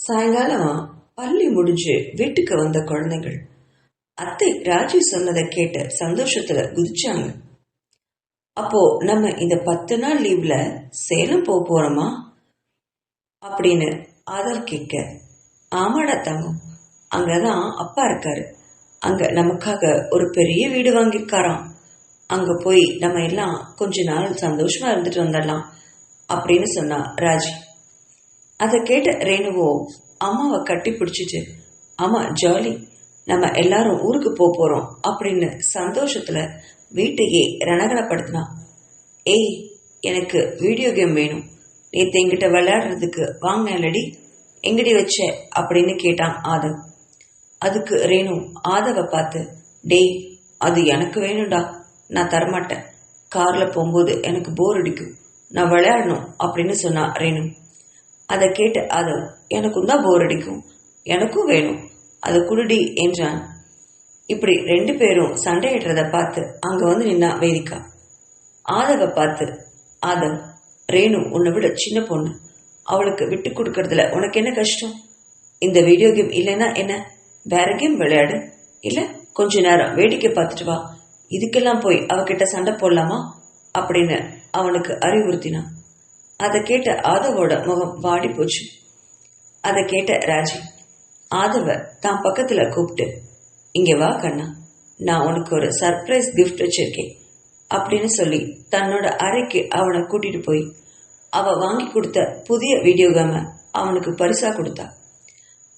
சாயங்காலம் பள்ளி முடிஞ்சு வீட்டுக்கு வந்த குழந்தைகள் அத்தை ராஜி சொன்னதை கேட்டு சந்தோஷத்துல குதிச்சாங்க. அப்போ நம்ம இந்த 10 நாள் லீவ்ல சேலம் போறோமா அப்படின்னு ஆதர் கேட்க, ஆமாடா தங்கம், அங்கதான் அப்பா இருக்காரு. அங்க நமக்காக ஒரு பெரிய வீடு வாங்கியிருக்காராம். அங்க போய் நம்ம எல்லாம் கொஞ்ச நாள் சந்தோஷமா இருந்துட்டு வந்துடலாம் அப்படின்னு சொன்னா ராஜி. அதை கேட்ட ரேணுவோ அம்மாவை கட்டி பிடிச்சிட்டு, அம்மா ஜாலி, நம்ம எல்லாரும் ஊருக்கு போறோம் அப்படின்னு சந்தோஷத்துல வீட்டையே ரணகலப்படுத்தினா. ஏய், எனக்கு வீடியோ கேம் வேணும், நேற்று எங்கிட்ட விளையாடுறதுக்கு வாங்கினடி, எங்கடி வச்ச அப்படின்னு கேட்டான் ஆதவ். அதுக்கு ரேணு ஆதவை பார்த்து, டேய் அது எனக்கு வேணும்டா, நான் தரமாட்டேன், கார்ல போகும்போது எனக்கு போர் அடிக்கும், நான் விளையாடணும் அப்படின்னு சொன்னா ரேணு. அதை கேட்டு ஆதவ், எனக்கும் தான் போர் அடிக்கும், எனக்கும் வேணும், அதை குடுடி என்றான். இப்படி 2 பேரும் சண்டையிடுறத பார்த்து அங்க வந்து நின்னா வேதிகா. ஆதவை பார்த்து, ஆதவ், ரேணு உன்னை விட சின்ன பொண்ணு, அவளுக்கு விட்டு கொடுக்கறதுல உனக்கு என்ன கஷ்டம்? இந்த வீடியோ கேம் இல்லைன்னா என்ன, வேற கேம் விளையாடு, இல்ல கொஞ்ச நேரம் வேடிக்கை பார்த்துட்டு வா, இதுக்கெல்லாம் போய் அவகிட்ட சண்டை போடலாமா அப்படின்னு அவனுக்கு அறிவுறுத்தினான். அதை கேட்ட ஆதவோட முகம் வாடி போச்சு. அதை கேட்ட ராஜி ஆதவ தான் பக்கத்துல கூப்பிட்டு, இங்க வா கண்ணா, நான் உனக்கு ஒரு சர்ப்ரைஸ் கிஃப்ட் வச்சிருக்கேன் அப்படின்னு சொல்லி தன்னோட அறைக்கு அவனை கூட்டிட்டு போய் அவ வாங்கி கொடுத்த புதிய வீடியோ கேம அவனுக்கு பரிசா கொடுத்தா.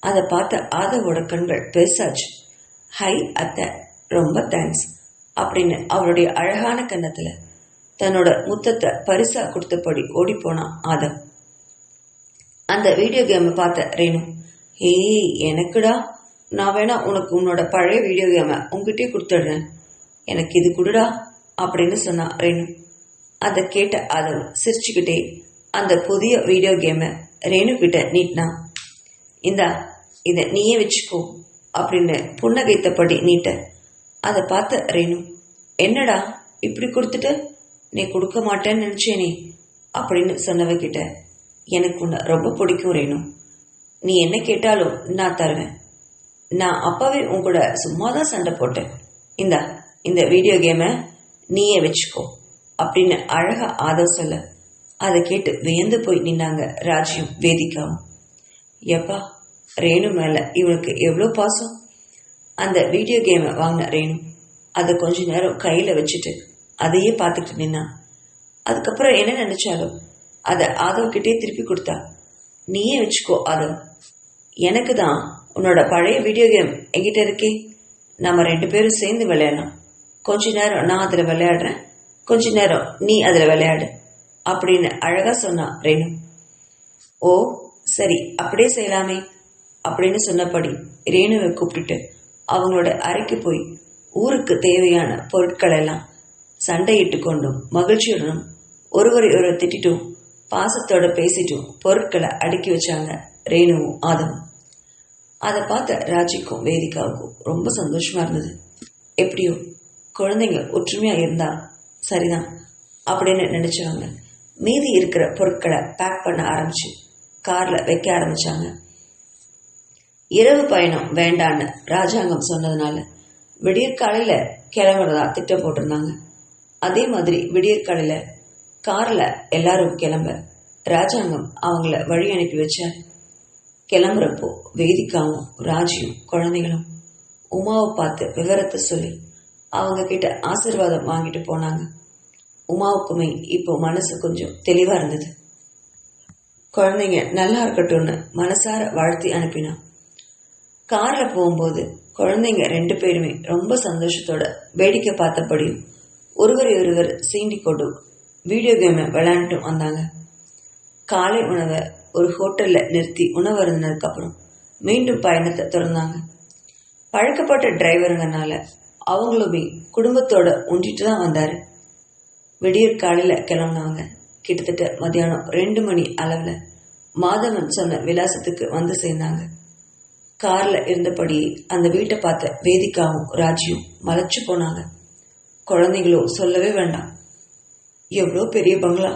அதை பார்த்த ஆதவோட கண்கள் பெருசாச்சு. ஹை அத்தை, ரொம்ப தேங்க்ஸ் அப்படின்னு அவளுடைய அழகான கன்னத்துல தன்னோட முத்தத்தை பரிசா கொடுத்தபடி ஓடி போனான் ஆதவ். அந்த வீடியோ கேமை பார்த்த ரேணு, ஏய் எனக்குடா, நான் வேணா உனக்கு உன்னோட பழைய வீடியோ கேமை உங்ககிட்டயே கொடுத்துடுறேன், எனக்கு இது கொடுடா அப்படின்னு சொன்னா ரேணு. அதை கேட்ட ஆதவ் சிரிச்சுக்கிட்டே அந்த புதிய வீடியோ கேமை ரேணு கிட்ட நீட்டினா. இந்தா, இதை நீயே வச்சுக்கோ அப்படின்னு புன்னகைத்தபடி நீட்ட. அதை பார்த்த ரேணு, என்னடா இப்படி கொடுத்துட்டு, நீ கொடுக்க மாட்டேன்னு நினைச்சேனே அப்படின்னு சொன்னவகிட்ட, எனக்கு உன்னை ரொம்ப பிடிக்கும் ரேணு, நீ என்ன கேட்டாலும் நான் தருவேன், நான் அப்பவே உன் கூட சும்மாதான் சண்டை போட்டேன், இந்தா இந்த வீடியோ கேமை நீயே வச்சுக்கோ அப்படின்னு அழகா ஆதவ் சொல்ல. அதை கேட்டு வியந்து போய் நின்னாங்க ராஜியும் வேதிகாவும். எப்பா, ரேணு மேல இவளுக்கு எவ்வளோ பாசம். அந்த வீடியோ கேமை வாங்கின ரேணு அதை கொஞ்ச நேரம் கையில வச்சுட்டு அதையே பார்த்துட்டு நின்னா. அதுக்கப்புறம் என்ன நினைச்சாலும் அதை ஆதவ் கிட்டே திருப்பி கொடுத்தா. நீயே வச்சுக்கோ ஆதவ், எனக்கு தான் உன்னோட பழைய வீடியோ கேம் என்கிட்ட இருக்கே, நம்ம 2 பேரும் சேர்ந்து விளையாடலாம், கொஞ்ச நேரம் நான் அதுல விளையாடுறேன், கொஞ்ச நேரம் நீ அதுல விளையாடு அப்படின்னு அழகா சொன்னா ரேணு. ஓ சரி, அப்படியே செய்யலாமே அப்படின்னு சொன்னபடி ரேணுவை கூப்பிட்டுட்டு அவங்களோட அறைக்கு போய் ஊருக்கு தேவையான பொருட்கள் எல்லாம் சண்டையிட்டு கொண்டும் மகிழ்ச்சியுடனும் ஒருவரை ஒருவர் திட்டிட்டும் பாசத்தோட பேசிட்டும் பொருட்களை அடுக்கி வச்சாங்க ரேணுவும் ஆதவும். அதை பார்த்த ராஜிக்கும் வேதிகாவுக்கும் ரொம்ப சந்தோஷமா இருந்தது. எப்படியோ குழந்தைங்க ஒற்றுமையா இருந்தா சரிதான் அப்படின்னு நினைச்சவங்க மீதி இருக்கிற பொருட்களை பேக் பண்ண ஆரம்பிச்சு கார்ல வைக்க ஆரம்பிச்சாங்க. இரவு பயணம் வேண்டான்னு ராஜாங்கம் சொன்னதுனால விடியற்காலையில கிளம்புறதா திட்டம் போட்டிருந்தாங்க. அதே மாதிரி விடியற்காலையில கார்ல எல்லாரும் கிளம்ப ராஜாங்கம் அவங்கள வழி அனுப்பி வச்சார். கிளம்புறப்போ வேதிகாவும் ராஜியும் குழந்தைகளும் உமாவை பார்த்து விவரத்தை சொல்லி அவங்க கிட்ட ஆசீர்வாதம் வாங்கிட்டு போனாங்க. உமாவுக்குமே இப்போ மனசு கொஞ்சம் தெளிவா இருந்தது. குழந்தைங்க நல்லா இருக்கட்டும்னு மனசார வாழ்த்தி அனுப்பினா. கார்ல போகும்போது குழந்தைங்க 2 பேருமே ரொம்ப சந்தோஷத்தோட வேடிக்கை பார்த்தபடியும் ஒருவரை ஒருவர் சீண்டி கொண்டு வீடியோ கேமை விளையாண்டுட்டு வந்தாங்க. காலை உணவை ஒரு ஹோட்டல்ல நிறுத்தி உணவு அருந்தினதுக்கு அப்புறம் மீண்டும் பயணத்தை தொடர்ந்தாங்க. பழக்கப்பட்ட டிரைவருங்கனால அவங்களுமே குடும்பத்தோட ஒன்றிட்டு தான் வந்தாரு. விடியற் காலையில கிளம்புனவங்க கிட்டத்தட்ட மதியானம் 2 மணி அளவுல மாதவன் சொன்ன விலாசத்துக்கு வந்து சேர்ந்தாங்க. கார்ல இருந்தபடியே அந்த வீட்டை பார்த்த வேதிகாவும் ராஜியும் மலைச்சு போனாங்க. குழந்தைங்களும் சொல்லவே வேண்டாம், எவ்வளோ பெரிய பங்களா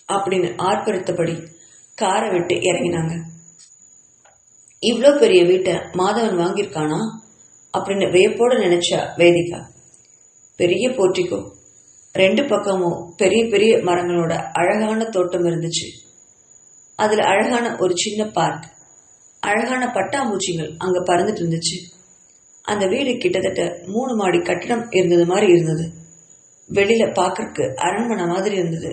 அப்படின்னு ஆர்ப்பரித்தபடி காரை விட்டு இறங்கினாங்க. இவ்வளோ பெரிய வீட்டை மாதவன் வாங்கியிருக்கானா அப்படின்னு வியப்போடு நினைச்சா வேதிகா. பெரிய போர்ட்டிகோ, 2 பக்கமும் பெரிய பெரிய மரங்களோட அழகான தோட்டம் இருந்துச்சு. அதுல அழகான ஒரு சின்ன பார்க், அழகான பட்டாம்பூச்சிகள் அங்க பறந்துட்டு இருந்துச்சு. அந்த வீடு கிட்டத்தட்ட 3 மாடி கட்டிடம் இருந்தது மாதிரி இருந்தது. வெளியில பாக்குறதுக்கு அரண்மனை மாதிரி இருந்தது.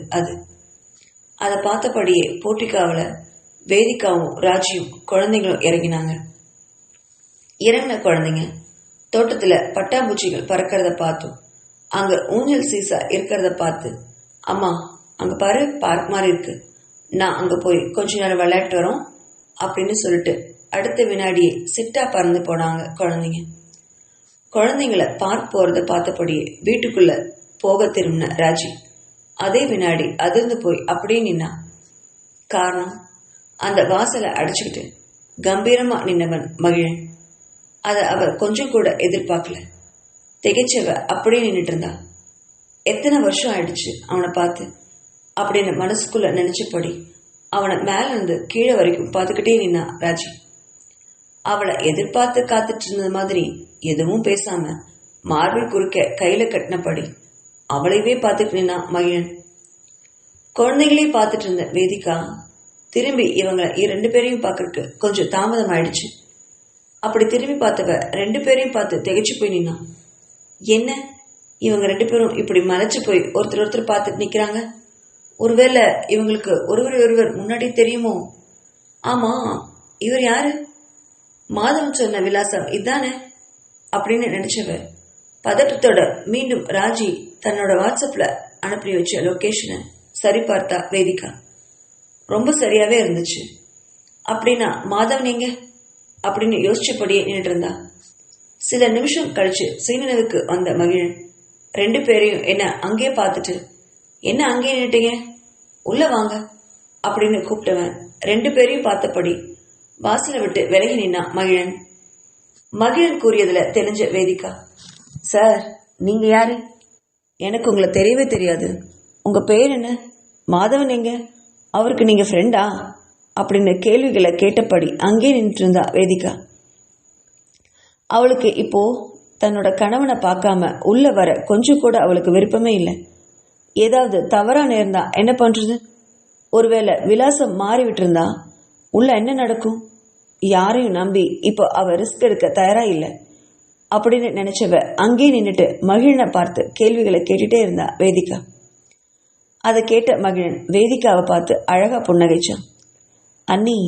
அதை பார்த்தபடியே போர்ட்டிகாவில் வேதிகாவும் ராஜியும் குழந்தைங்களும் இறங்கினாங்க. இறங்கின குழந்தைங்க தோட்டத்துல பட்டாம்பூச்சிகள் பறக்கிறத பார்த்தோம். அங்க ஊஞ்சல் சீசா இருக்கிறத பார்த்து, அம்மா அங்க பாரு பார்க் மாதிரி இருக்கு, நான் அங்க போய் கொஞ்ச நேரம் விளையாட்டு வரோம் அப்படின்னு சொல்லிட்டு அடுத்த வினாடியே சிட்டா பறந்து போனாங்க குழந்தைங்க. குழந்தைங்களை பார்க் போறத பார்த்தபடியே வீட்டுக்குள்ள போக திரும்பின ராஜி அதே வினாடி அதிர்ந்து போய் அப்படியே நின்னா. காரணம், அந்த வாசலை அடிச்சுக்கிட்டு கம்பீரமா நின்னவன் மகிழன். அதை அவ கொஞ்சம் கூட எதிர்பார்க்கல. திகைச்சவ அப்படியே நின்றுட்டு இருந்தா. எத்தனை வருஷம் ஆயிடுச்சு அவனை பார்த்து அப்படின்னு மனசுக்குள்ள நினைச்சபடி அவனை மேல இருந்து கீழே வரைக்கும் பார்த்துக்கிட்டே நின்னா ராஜி. அவளை எதிர்பார்த்து காத்துட்டு இருந்த மாதிரி எதுவும் பேசாம மார்பிள் குறுக்க கையில கட்டினபடி அவளையவே பார்த்துட்டு நின்னா மகிழன். குழந்தைகளே பார்த்துட்டு இருந்த வேதிகா திரும்பி இவங்க 2 பேரையும் பார்க்கறதுக்கு கொஞ்சம் தாமதம் ஆயிடுச்சு. அப்படி திரும்பி பார்த்தவ 2 பேரையும் பார்த்து திகைச்சு போய் நின்னா. என்ன, இவங்க 2 பேரும் இப்படி மலைச்சு போய் ஒருத்தர் பார்த்துட்டு நிக்கிறாங்க? ஒருவேளை இவங்களுக்கு ஒருவர் முன்னாடி தெரியுமோ? ஆமா, இவர் யாரு? மாதவன் சொன்ன விலாசம் இதானே அப்படின்னு நினைச்சவ பதட்டத்தோட மீண்டும் ராஜி தன்னோட வாட்ஸ்அப்ல அனுப்பி வச்ச லொகேஷனை சரி பார்த்தா வேதிகா. ரொம்ப சரியாவே இருந்துச்சு. அப்படின்னா மாதவன் எங்க அப்படின்னு யோசிச்சபடியே நின்றுட்டு இருந்தா. சில நிமிஷம் கழிச்சு சீனனுக்கு வந்த மகிழன் 2 பேரையும் என்ன அங்கே பார்த்துட்டு, என்ன அங்கே நின்னுட்டீங்க, உள்ள வாங்க அப்படின்னு கூப்பிட்டவன் 2 பேரையும் பார்த்தபடி வாசலை விட்டு விலகி நின்னா மகிழன். மகிழன் கூறியதுல தெரிஞ்ச வேதிகா, சார் நீங்க யாரு? எனக்கு உங்களை தெரியவே தெரியாது. உங்க பேர் என்ன? மாதவன் எங்க? அவருக்கு நீங்க ஃப்ரெண்டா அப்படின்னு கேள்விகளை கேட்டபடி அங்கே நின்று இருந்தா வேதிகா. அவளுக்கு இப்போ தன்னோட கணவனை பார்க்காம உள்ள வர கொஞ்சம் கூட அவளுக்கு விருப்பமே இல்லை. ஏதாவது தவறா நேர்ந்தா என்ன பண்றது? ஒருவேளை விலாசம் மாறிவிட்டு இருந்தா உள்ள என்ன நடக்கும்? யாரையும் நம்பி இப்போ அவ ரிஸ்க் எடுக்க தயாரா இல்லை அப்படின்னு நினைச்சவ அங்கே நின்றுட்டு மகிழனை பார்த்து கேள்விகளை கேட்டுட்டே இருந்தா வேதிகா. அதை கேட்ட மகிழன் வேதிகாவை பார்த்து அழகா புன்னகைச்சான். அண்ணி,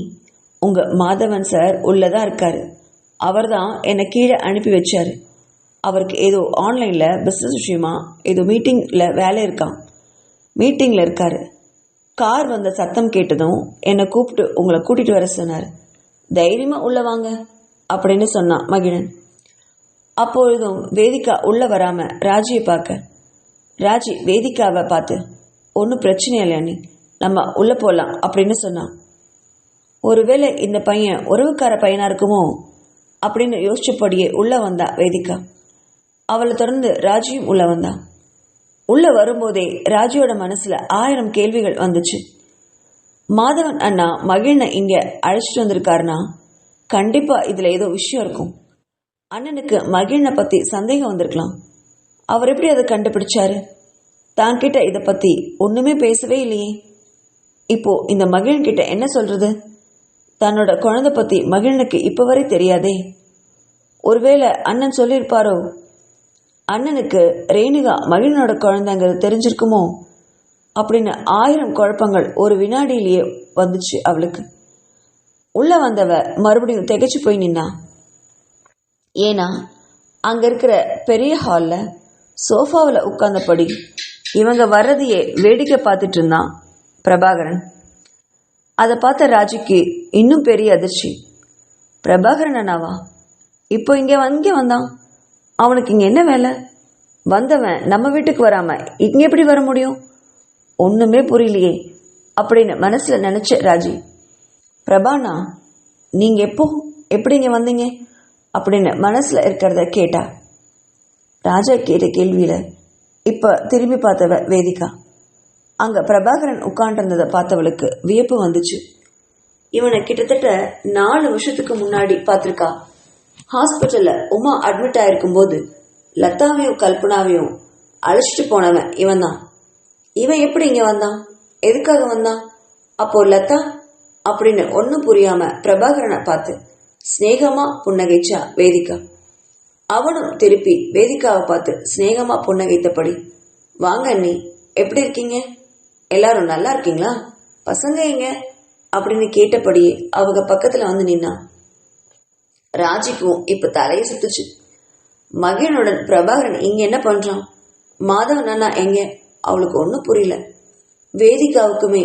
உங்க மாதவன் சார் உள்ளதான் இருக்காரு. அவர் தான் என்னை கீழே அனுப்பி வச்சாரு. அவருக்கு ஏதோ ஆன்லைன்ல பிசினஸ் விஷயமா ஏதோ வேலை இருக்கான். மீட்டிங்ல இருக்காரு. கார் வந்த சத்தம் கேட்டதும் என்னை கூப்பிட்டு உங்களை கூட்டிட்டு வர சொன்னார். தைரியமா உள்ள வாங்க அப்படின்னு சொன்னான் மகிழன். அப்பொழுதும் வேதிகா உள்ள வராம ராஜியை பார்க்க, ராஜி வேதிகாவை பார்த்து, ஒன்றும் பிரச்சனை இல்லை அண்ணி, நம்ம உள்ள போகலாம் அப்படின்னு சொன்னான். ஒருவேளை இந்த பையன் உறவுக்கார பையனா இருக்குமோ அப்படின்னு யோசிச்சபடியே உள்ள வந்தா வேதிகா. அவளை தொடர்ந்து ராஜியும் உள்ள வந்தா. உள்ள வரும்போதே ராஜியோட மனசுல 1000 கேள்விகள் வந்துச்சு. மாதவன் அண்ணா மகிழனை இங்க அழைச்சிட்டு வந்திருக்காருனா கண்டிப்பா இதுல ஏதோ விஷயம் இருக்கும். அண்ணனுக்கு மகிழனை பத்தி சந்தேகம் வந்திருக்கலாம். அவர் எப்படி அதை கண்டுபிடிச்சாரு? தான் கிட்ட இதை பத்தி ஒண்ணுமே பேசவே இல்லையே. இப்போ இந்த மகிழன் கிட்ட என்ன சொல்றது? தன்னோட குழந்தை பத்தி மகிழனுக்கு இப்ப வரை தெரியாதே. ஒருவேளை அண்ணன் சொல்லியிருப்பாரோ? அண்ணனுக்கு ரேணுகா மகிழனோட குழந்தைங்கிறது தெரிஞ்சிருக்குமோ அப்படின்னு 1000 குழப்பங்கள் ஒரு வினாடியிலேயே வந்துச்சு அவளுக்கு. உள்ள வந்தவ மறுபடியும் திகைச்சு போய் நின்னா. ஏன்னா அங்க இருக்கிற பெரிய ஹால்ல சோஃபாவில் உட்கார்ந்தபடி இவங்க வர்றதையே வேடிக்கை பார்த்துட்டு இருந்தான் பிரபாகரன். அதை பார்த்த ராஜிக்கு இன்னும் பெரிய அதிர்ச்சி. பிரபாகரன் அண்ணாவா? இப்போ இங்கே வந்தான்? அவனுக்கு இங்கே என்ன வேலை? வந்தவன் நம்ம வீட்டுக்கு வராம இங்கே எப்படி வர முடியும்? ஒன்றுமே புரியலையே அப்படின்னு மனசில் நினச்ச ராஜி, பிரபாண்ணா நீங்கள் எப்படி இங்கே வந்தீங்க அப்படின்னு மனசில் இருக்கிறத கேட்டா. ராஜா கேட்ட கேள்வியில் இப்போ திரும்பி பார்த்தவ வேதிகா. அங்கே பிரபாகரன் உட்காண்டிருந்ததை பார்த்தவளுக்கு வியப்பு வந்துச்சு. இவனை கிட்டத்தட்ட 4 வருஷத்துக்கு முன்னாடி பார்த்திருக்கா. ஹாஸ்பிட்டல்ல உமா அட்மிட் ஆயிருக்கும் போது லதாவையும் கல்பனாவையும் அழைச்சிட்டு போனவன் இவன் தான். இவன் எப்படி இங்க வந்தான், எதுக்காக வந்தான்? அப்போ லதா அப்படின்னு ஒன்னும் புரியாம பிரபாகரனை பார்த்து சிநேகமா புன்னகைச்சா வேதிகா. அவனும் திருப்பி வேதிகாவை பார்த்து சிநேகமா புன்னகைத்தபடி, வாங்க அண்ணி, எப்படி இருக்கீங்க, எல்லாரும் நல்லா இருக்கீங்களா, பசங்க எங்க அப்படின்னு கேட்டபடியே அவங்க பக்கத்துல வந்து நின்னான். ராஜிக்கும் இப்ப தலையை சுத்துச்சு. மகனுடன் பிரபாகரன் இங்க என்ன பண்றான், மாதவன் அண்ணா எங்க, அவளுக்கு ஒன்னும் புரியல. வேதிகாவுக்குமே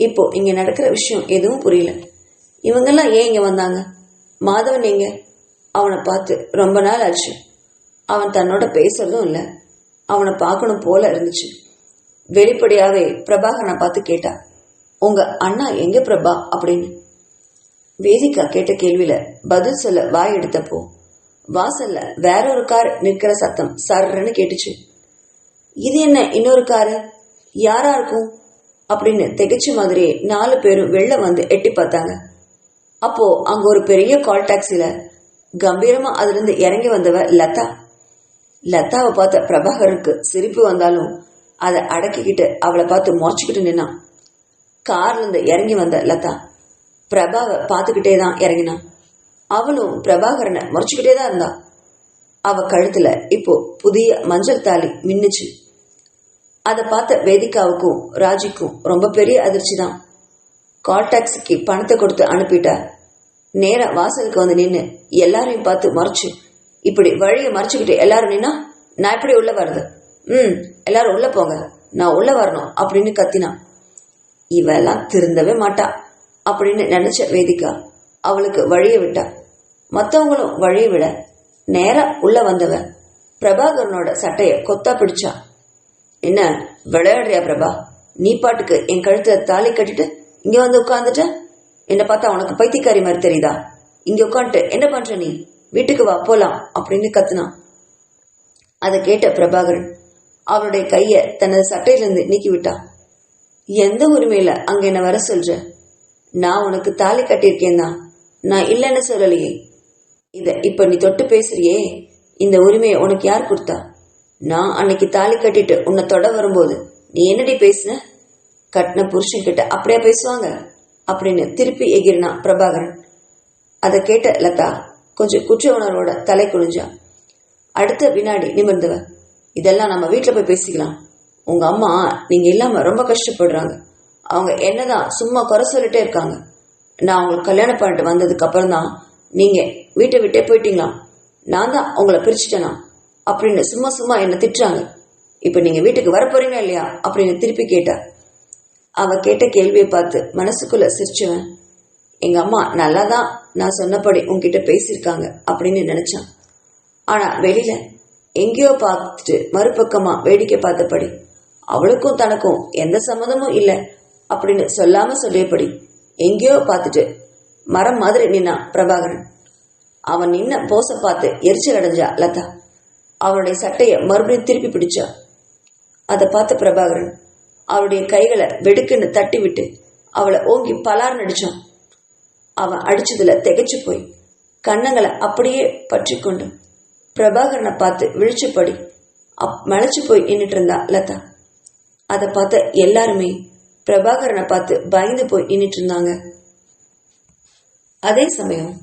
இப்போ இங்க நடக்கிற விஷயம் எதுவும் புரியல. இவங்கெல்லாம் ஏன் இங்க வந்தாங்க, மாதவன் எங்க, அவனை பார்த்து ரொம்ப நாள் ஆச்சு, அவன் தன்னோட பேசுறதும் இல்லை, அவனை பார்க்கணும் போல இருந்துச்சு. வெளிப்படையாவே பிரபாகரனை பார்த்து கேட்டா, உங்க அண்ணா எங்க பிரபா அப்படின்னு. வேதிகா கேட்ட கேள்வியில பதில் சொல்ல வாய் எடுத்தப்போ வாசல்ல வேற ஒரு கார் நிற்கிற சத்தம் சர்ன்னு கேட்டுச்சு. இது என்ன இன்னொரு காரு, யாரா இருக்கும் அப்படின்னு திகைச்ச மாதிரியே 4 பேரும் வெளில வந்து எட்டி பார்த்தாங்க. அப்போ அங்க ஒரு பெரிய கால் டாக்ஸில கம்பீரமா அதுல இருந்து இறங்கி வந்தவ லதா. லதாவை பார்த்த பிரபாகருக்கு சிரிப்பு வந்தாலும் அதை அடக்கிக்கிட்டு அவளை பார்த்து முறைச்சுக்கிட்டு நின்னான். கார்ல இருந்து இறங்கி வந்த லதா பிரபாவை பார்த்துக்கிட்டே தான் இறங்கினான். அவளும் பிரபாகரனை முறைச்சுக்கிட்டே தான் இருந்தா. அவ கழுத்துல இப்போ புதிய மஞ்சள் தாலி மின்னுச்சு. அதை பார்த்த வேதிகாவுக்கும் ராஜிக்கும் ரொம்ப பெரிய அதிர்ச்சி தான். கால் டாக்ஸிக்கு பணத்தை கொடுத்து அனுப்பிட்டா. நேரா வாசலுக்கு வந்து நின்று எல்லாரையும் பார்த்து மறைச்சு, இப்படி வழியை மறைச்சுக்கிட்டு எல்லாரும் நின்னா நான் எப்படி உள்ள வர்றது, எல்லாரும் உள்ள போங்க, நான் உள்ள வரணும் அப்படின்னு கத்தினான். இவெல்லாம் திருந்தவே மாட்டா அப்படின்னு நினைச்ச வேதிகா அவளுக்கு வழியை விட்டா. மற்றவங்களும் வழியை விட நேரா உள்ள வந்தவ பிரபாகரனோட சட்டைய கொத்தா பிடிச்சா. என்ன விளையாடுறியா பிரபா, நீ பாட்டுக்கு என் கழுத்துல தாலி கட்டிட்டு இங்க வந்து உட்கார்ந்துட்ட, என்ன பார்த்தா உனக்கு பைத்தியக்காரி மாதிரி தெரியுதா, இங்க உட்காந்துட்டு என்ன பண்ற நீ, வீட்டுக்கு வா போலாம் அப்படின்னு கத்துனான். அதை கேட்ட பிரபாகரன் அவளுடைய கைய தனது சட்டையிலிருந்து நீக்கி விட்டான். எந்த உரிமையில அங்க என்ன வர சொல்ற, நான் உனக்கு தாலி கட்டியிருக்கேன் தான், நான் இல்லைன்னு சொல்லலையே, இத இப்ப நீ தொட்டு பேசுறியே, இந்த உரிமையை உனக்கு யார் கொடுத்தா, நான் அன்னைக்கு தாலி கட்டிட்டு உன்னை தொட வரும்போது நீ என்னடி பேசுன, கட்டின புருஷன் கிட்ட அப்படியே பேசுவாங்க அப்படின்னு திருப்பி எகிரினா பிரபாகரன். அதை கேட்ட லதா கொஞ்சம் குற்ற உணர்வோட தலை குனிஞ்சா. அடுத்த வினாடி நிமிர்ந்தவ, இதெல்லாம் நம்ம வீட்டுல போய் பேசிக்கலாம், உங்க அம்மா நீங்க இல்லாம ரொம்ப கஷ்டப்படுறாங்க, அவங்க என்னதான் சும்மா குறை சொல்லிட்டே இருக்காங்க, நான் உங்களுக்கு கல்யாணம் பண்ணிட்டு வந்ததுக்கு அப்புறம் தான் நீங்க வீட்டை விட்டே போயிட்டீங்களா, நான் தான் உங்களை பிரிச்சுட்டேனா அப்படின்னு சும்மா சும்மா என்ன திட்டுறாங்க, இப்ப நீங்க வீட்டுக்கு வர போறீங்களா இல்லையா அப்படின்னு திருப்பி கேட்டா. அவ கேட்ட கேள்வியை பார்த்து மனசுக்குள்ள சிரிச்சவன், எங்க அம்மா நல்லாதான் நான் சொன்னபடி உன்கிட்ட பேசியிருக்காங்க அப்படின்னு நினைச்சான். ஆனா வெளியில எங்கேயோ பார்த்துட்டு மறுபக்கமா வேடிக்கை பார்த்தபடி அவளுக்கும் தனக்கும் எந்த சம்மதமும் இல்லை அப்படின்னு சொல்லாம சொல்லியபடி எங்கேயோ பார்த்துட்டு மரம் மாதிரி நின்னா பிரபாகரன். அவன் நின்ன போச பார்த்து எரிச்சல் அடைஞ்சா லதா. அவனுடைய சட்டைய மறுபடியும் திருப்பி பிடிச்சா. அதை பார்த்த பிரபாகரன் அவளுடைய கைகளை வெடுக்குன்னு தட்டி விட்டு அவளை ஓங்கி பலார் நடிச்சான். அவன் அடிச்சதுல திகைச்சு போய் கண்ணங்களை அப்படியே பற்றி கொண்டு பிரபாகரனை பார்த்து விழிச்சபடி மலைச்சு போய் நின்றுட்டு இருந்தா லதா. அதை பார்த்த எல்லாருமே பிரபாகரனை பார்த்து பயந்து போய் நின்றுட்டு இருந்தாங்க. அதே சமயம்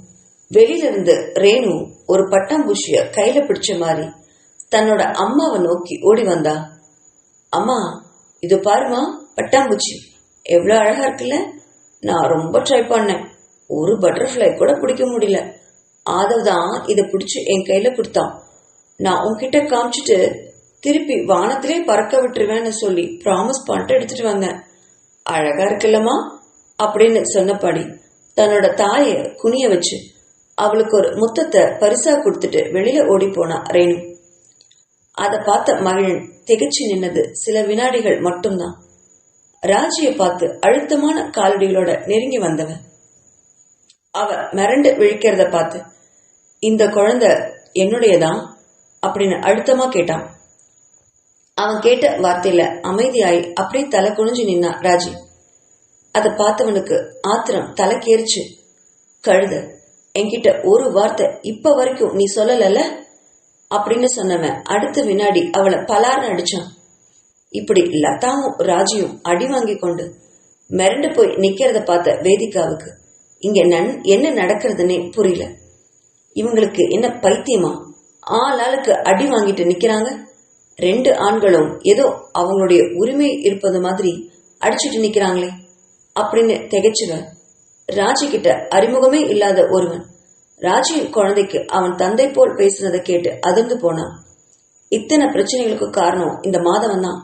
வெளியிலிருந்து ரேணு ஒரு பட்டாம்பூச்சிய கையில பிடிச்ச மாதிரி தன்னோட அம்மாவை நோக்கி ஓடி வந்தா. அம்மா இது பாருமா, பட்டாம்பூச்சி எவ்வளவு அழகா இருக்குல்ல, நான் ரொம்ப ட்ரை பண்ணேன், ஒரு பட்டர்ஃப்ளை கூட பிடிக்க முடியல, ஆதவ் தான் இதை பிடிச்சி என் கையில கொடுத்தான், நான் உன்கிட்ட காமிச்சிட்டு திருப்பி வானத்திலே பறக்க விட்டுருவேன்னு சொல்லி ப்ராமிஸ் பண்ணிட்டு எடுத்துட்டு வந்தேன், அழகா இருக்குல்லம்மா அப்படின்னு சொன்னபடி தன்னோட தாய குனிய வச்சு அவளுக்கு ஒரு முத்தத்தை பரிசா கொடுத்துட்டு வெளியில ஓடி போனா ரேணு. அதை பார்த்த மகிழன் திகச்சு நின்னது சில வினாடிகள் மட்டும்தான். ராஜியை பார்த்து அழுத்தமான காலடிகளோட நெருங்கி வந்தவன் அவ மிரண்டு விழிக்கிறத பார்த்து, இந்த குழந்தை என்னுடையதான் அப்படின்னு அழுத்தமா கேட்டான். அவன் கேட்ட வார்த்தையில அமைதியாய் அப்படியே தலை குனிஞ்சு நின்னா ராஜி. அதை பார்த்தவனுக்கு ஆத்திரம் தலைக்கேறிச்சு. கழுத, என்கிட்ட ஒரு வார்த்தை இப்ப வரைக்கும் நீ சொல்லல அப்படின்னு சொன்னவன் அடுத்த வினாடி அவளை பலார்னு அடிச்சான். இப்படி லதாவும் ராஜியும் அடி வாங்கி கொண்டு மிரண்டு போய் நிக்கிறத பார்த்த வேதிகாவுக்கு இங்க என்ன நடக்கிறதுனே புரியல. இவங்களுக்கு என்ன பைத்தியமா? ஆளுக்கு அடி வாங்கிட்டு நிக்கிறாங்க. 2 ஆண்களும் ஏதோ அவங்களுடைய உரிமை இருப்பது மாதிரி அடிச்சுட்டு நிக்கிறாங்களே அப்படின்னு திகைச்சுவன். ராஜி கிட்ட அறிமுகமே இல்லாத ஒருவன் ராஜியின் குழந்தைக்கு அவன் தந்தை போல் பேசுனதை கேட்டு அதிர்ந்து போனான். இத்தனை பிரச்சனைகளுக்கு காரணம் இந்த மாதவன் தான்.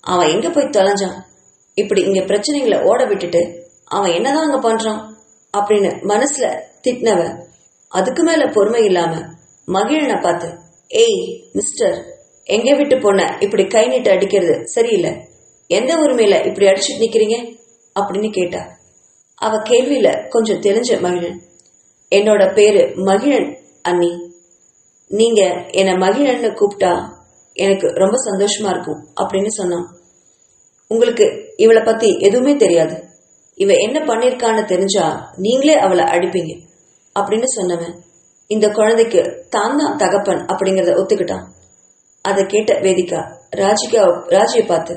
அவன் எங்க போய் தொலைஞ்சான்? இப்படி இங்க பிரச்சனைகளை ஓட விட்டுட்டு அவன் என்னதான் அங்க பண்றான் அப்படின்னு மனசுல திட்டினவன் அதுக்கு மேல பொறுமை இல்லாம மகிழனை பார்த்து, ஏய் மிஸ்டர், எங்க விட்டு போன இப்படி கை நீட்டு அடிக்கிறது சரியில்லை. எந்த உரிமையில இப்படி அடிச்சுட்டு நிக்கிறீங்க அப்படின்னு கேட்டா. அவ கேள்வியில கொஞ்சம் தெரிஞ்ச மகிழன், என்னோட பேரு மகிழன் அண்ணி, நீங்க என்ன மகிழன்னு கூப்பிட்டா எனக்கு ரொம்ப சந்தோஷமா இருக்கும் அப்படின்னு சொன்னான். உங்களுக்கு இவளை பத்தி எதுவுமே தெரியாது. இவ என்ன பண்ணிருக்கான்னு தெரிஞ்சா நீங்களே அவளை அடிப்பீங்க அப்படின்னு சொன்னவன் இந்த குழந்தைக்கு தான் தான் தகப்பன் அப்படிங்கறத ஒத்துக்கிட்டான். அதை கேட்ட வேதிகா ராஜியை பார்த்து,